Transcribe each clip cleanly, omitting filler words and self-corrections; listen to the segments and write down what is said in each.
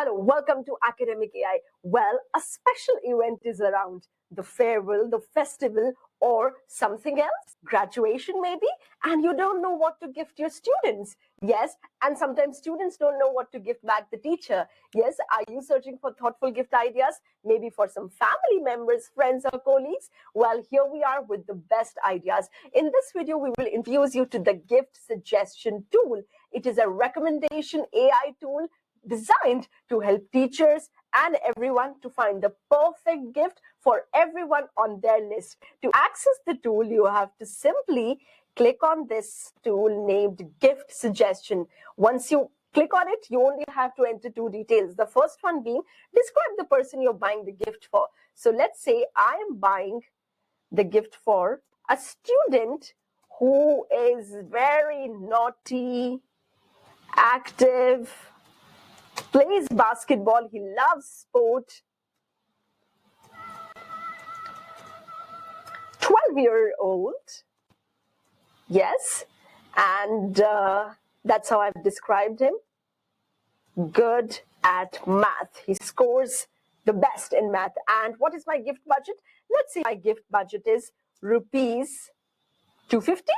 Hello, welcome to Academiq AI. Well, a special event is around. The farewell, the festival, or something else, graduation maybe, and you don't know what to gift your students. Yes, and sometimes students don't know what to gift back the teacher. Yes, are you searching for thoughtful gift ideas? Maybe for some family members, friends, or colleagues? Well, here we are with the best ideas. In this video, we will introduce you to the gift suggestion tool. It is a recommendation AI tool designed to help teachers and everyone to find the perfect gift for everyone on their list. To access the tool, you have to simply click on this tool named Gift Suggestion. Once you click on it, you only have to enter two details. The first one being, describe the person you're buying the gift for. So let's say I am buying the gift for a student who is very naughty, active, plays basketball, he loves sport, 12-year-old, yes, and that's how I've described him. Good at math. He scores the best in math. And what is my gift budget? Let's say my gift budget is rupees 250.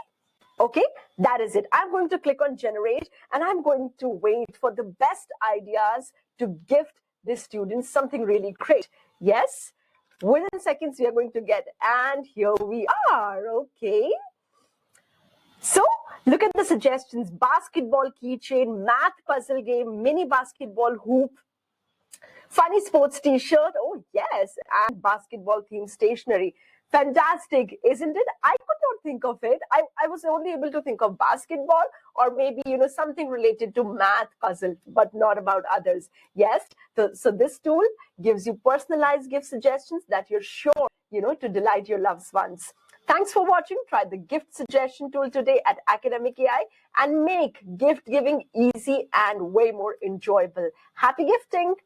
Okay, that is it. I'm going to click on generate and I'm going to wait for the best ideas to gift the students something really great. Yes, within seconds we are going to get, and here we are. Okay, so look at the suggestions: basketball keychain, math puzzle game, mini basketball hoop, funny sports t-shirt, oh yes, and basketball themed stationery. Fantastic, isn't it? I could not think of it. I was only able to think of basketball or maybe, something related to math puzzle, but not about others. Yes, so this tool gives you personalized gift suggestions that you're sure, to delight your loved ones. Thanks for watching. Try the gift suggestion tool today at Academiq AI and make gift giving easy and way more enjoyable. Happy gifting!